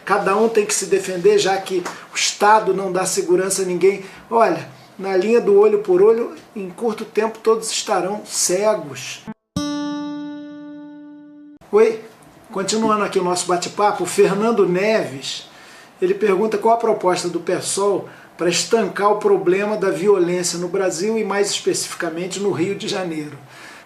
cada um tem que se defender, já que o Estado não dá segurança a ninguém. Olha, na linha do olho por olho, em curto tempo todos estarão cegos. Oi, continuando aqui o nosso bate-papo, o Fernando Neves, ele pergunta qual a proposta do PSOL para estancar o problema da violência no Brasil e mais especificamente no Rio de Janeiro.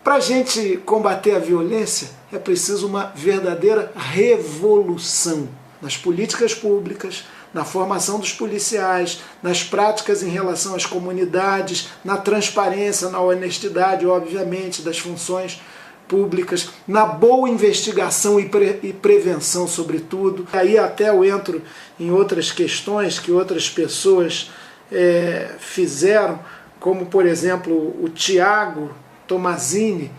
Para a gente combater a violência é preciso uma verdadeira revolução nas políticas públicas, na formação dos policiais, nas práticas em relação às comunidades, na transparência, na honestidade, obviamente, das funções públicas, na boa investigação e prevenção, sobretudo. Aí até eu entro em outras questões que outras pessoas fizeram, como, por exemplo, o Tiago Tomazini,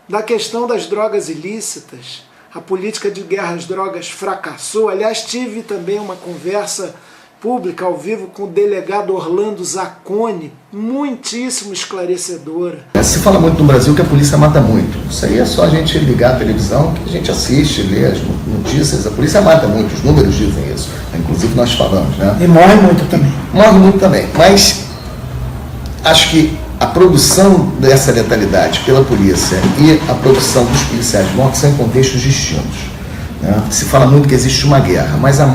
da questão das drogas ilícitas. A política de guerra às drogas fracassou. Aliás, tive também uma conversa pública ao vivo com o delegado Orlando Zacconi, muitíssimo esclarecedora. Se fala muito no Brasil que a polícia mata muito. Isso aí é só a gente ligar a televisão, que a gente assiste, lê as notícias. A polícia mata muito, os números dizem isso. Inclusive nós falamos, né? E morre muito também. Morre muito também, mas acho que a produção dessa letalidade pela polícia e a produção dos policiais mortos são em contextos distintos. Se fala muito que existe uma guerra, mas a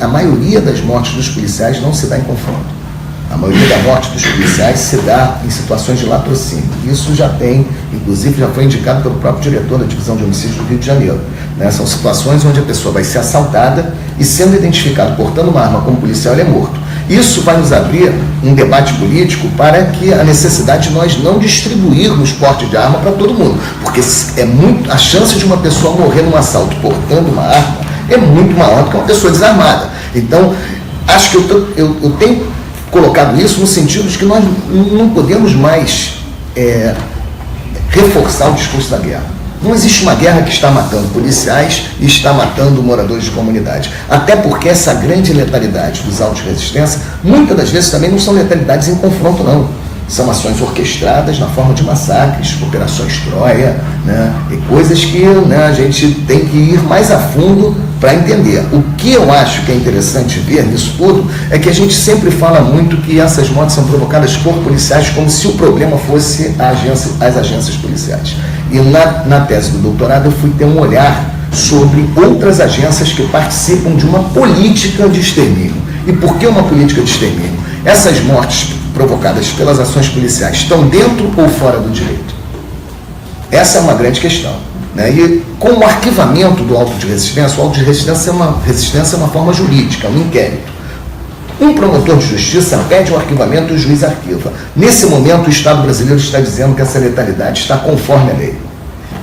maioria das mortes dos policiais não se dá em confronto. A maioria da morte dos policiais se dá em situações de latrocínio. Isso já tem, inclusive já foi indicado pelo próprio diretor da Divisão de Homicídios do Rio de Janeiro. São situações onde a pessoa vai ser assaltada e, sendo identificado portando uma arma como policial, ele é morto. Isso vai nos abrir um debate político para que a necessidade de nós não distribuirmos porte de arma para todo mundo, porque a chance de uma pessoa morrer num assalto portando uma arma é muito maior do que uma pessoa desarmada. Então, acho que eu tenho colocado isso no sentido de que nós não podemos mais reforçar o discurso da guerra. Não existe uma guerra que está matando policiais e está matando moradores de comunidade. Até porque essa grande letalidade dos autos de resistência, muitas das vezes também não são letalidades em confronto, não. São ações orquestradas na forma de massacres, operações Troia, e coisas que a gente tem que ir mais a fundo para entender. O que eu acho que é interessante ver nisso tudo é que a gente sempre fala muito que essas mortes são provocadas por policiais como se o problema fosse as agências policiais. E na tese do doutorado eu fui ter um olhar sobre outras agências que participam de uma política de extermínio. E por que uma política de extermínio? Essas mortes provocadas pelas ações policiais estão dentro ou fora do direito? Essa é uma grande questão. E com o arquivamento do auto de resistência, o auto de resistência é uma forma jurídica, um inquérito. Um promotor de justiça pede o arquivamento e o juiz arquiva. Nesse momento, o Estado brasileiro está dizendo que essa letalidade está conforme a lei,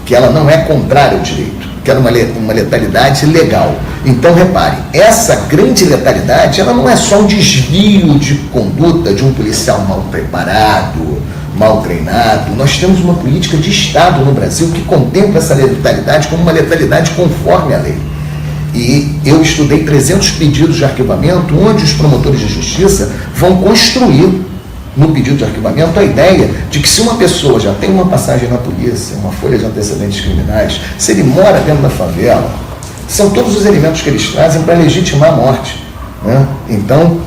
que ela não é contrária ao direito, que era uma letalidade legal. Então, repare, essa grande letalidade, ela não é só um desvio de conduta de um policial mal preparado, mal treinado. Nós temos uma política de Estado no Brasil que contempla essa letalidade como uma letalidade conforme a lei. E eu estudei 300 pedidos de arquivamento, onde os promotores de justiça vão construir no pedido de arquivamento a ideia de que se uma pessoa já tem uma passagem na polícia, uma folha de antecedentes criminais, se ele mora dentro da favela, são todos os elementos que eles trazem para legitimar a morte. Então,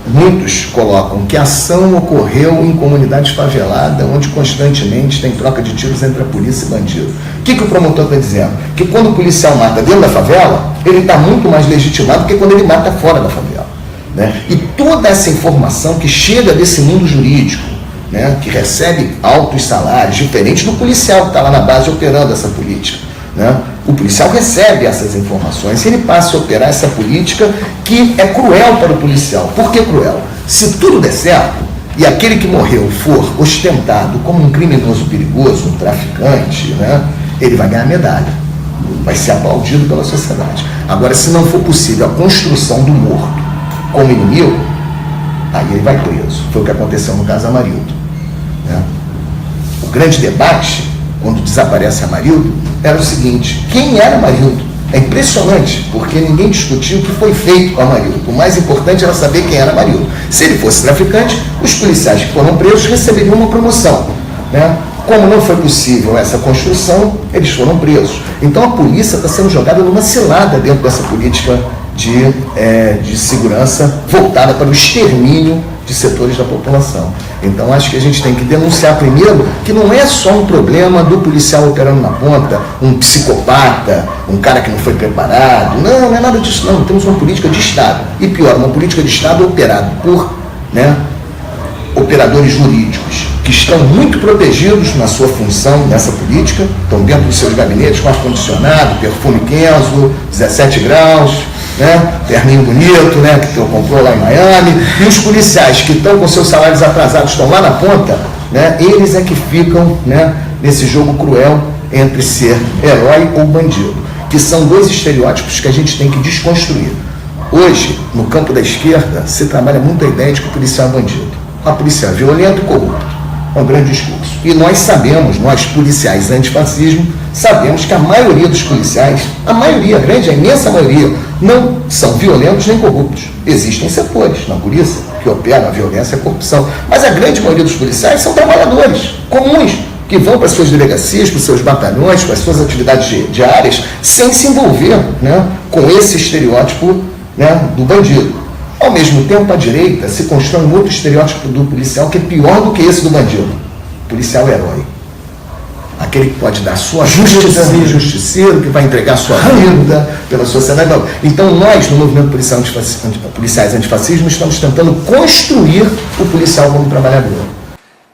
muitos colocam que a ação ocorreu em comunidade favelada, onde constantemente tem troca de tiros entre a polícia e bandido. O que o promotor está dizendo? Que quando o policial mata dentro da favela, ele está muito mais legitimado do que quando ele mata fora da favela. E toda essa informação que chega desse mundo jurídico, que recebe altos salários, diferente do policial que está lá na base operando essa política. O policial recebe essas informações e ele passa a operar essa política que é cruel para o policial. Por que cruel? Se tudo der certo e aquele que morreu for ostentado como um criminoso perigoso, um traficante, ele vai ganhar medalha, vai ser aplaudido pela sociedade. Agora, se não for possível a construção do morto como inimigo, aí ele vai preso. Foi o que aconteceu no caso Amarildo. O grande debate, quando desaparece Amarildo, era o seguinte: quem era Amarildo? É impressionante, porque ninguém discutiu o que foi feito com Amarildo. O mais importante era saber quem era Amarildo. Se ele fosse traficante, os policiais que foram presos receberiam uma promoção. Como não foi possível essa construção, eles foram presos. Então a polícia está sendo jogada numa cilada dentro dessa política de segurança voltada para o extermínio de setores da população. Então acho que a gente tem que denunciar primeiro que não é só um problema do policial operando na ponta, um psicopata, um cara que não foi preparado. Não é nada disso não. Temos uma política de Estado. E pior, uma política de Estado operada por operadores jurídicos que estão muito protegidos na sua função nessa política, estão dentro dos seus gabinetes com ar-condicionado, perfume Kenzo, 17 graus, terninho bonito, que tu comprou lá em Miami, e os policiais que estão com seus salários atrasados, estão lá na ponta, eles é que ficam nesse jogo cruel entre ser herói ou bandido, que são dois estereótipos que a gente tem que desconstruir. Hoje, no campo da esquerda, se trabalha muito a ideia de que o policial é bandido. A polícia é violento e corrupto. É um grande discurso. E nós sabemos, nós policiais antifascismo, sabemos que a maioria dos policiais, a imensa maioria, não são violentos nem corruptos. Existem setores na polícia que operam a violência e a corrupção, mas a grande maioria dos policiais são trabalhadores comuns, que vão para as suas delegacias, para os seus batalhões, para as suas atividades diárias, sem se envolver com esse estereótipo do bandido. Ao mesmo tempo, à direita se constrói um outro estereótipo do policial que é pior do que esse do bandido. O policial herói. Aquele que pode dar sua vida, justiceiro, que vai entregar sua vida pela sociedade. Não. Então nós, no movimento policiais antifascismo, estamos tentando construir o policial como trabalhador.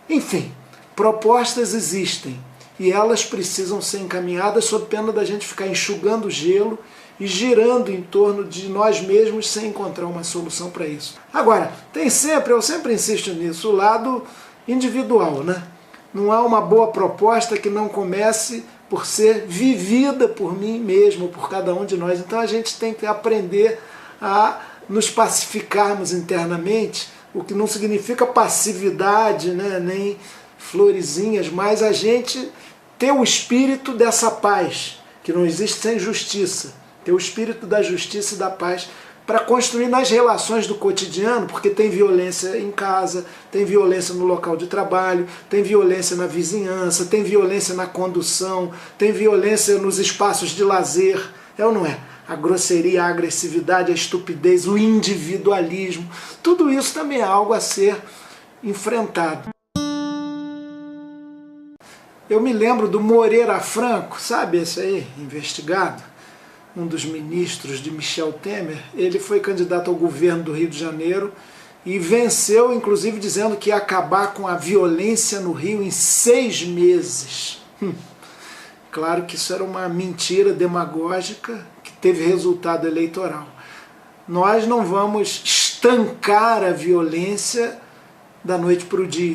Enfim, propostas existem e elas precisam ser encaminhadas sob pena da gente ficar enxugando gelo e girando em torno de nós mesmos sem encontrar uma solução para isso. Agora, eu sempre insisto nisso, o lado individual, Não há uma boa proposta que não comece por ser vivida por mim mesmo, por cada um de nós. Então a gente tem que aprender a nos pacificarmos internamente, o que não significa passividade, nem florezinhas, mas a gente ter o espírito dessa paz, que não existe sem justiça. Ter o espírito da justiça e da paz para construir nas relações do cotidiano, porque tem violência em casa, tem violência no local de trabalho, tem violência na vizinhança, tem violência na condução, tem violência nos espaços de lazer, é ou não é? A grosseria, a agressividade, a estupidez, o individualismo, tudo isso também é algo a ser enfrentado. Eu me lembro do Moreira Franco, sabe esse aí, investigado? Um dos ministros de Michel Temer, ele foi candidato ao governo do Rio de Janeiro e venceu, inclusive, dizendo que ia acabar com a violência no Rio em 6 meses. Claro que isso era uma mentira demagógica que teve resultado eleitoral. Nós não vamos estancar a violência da noite para o dia.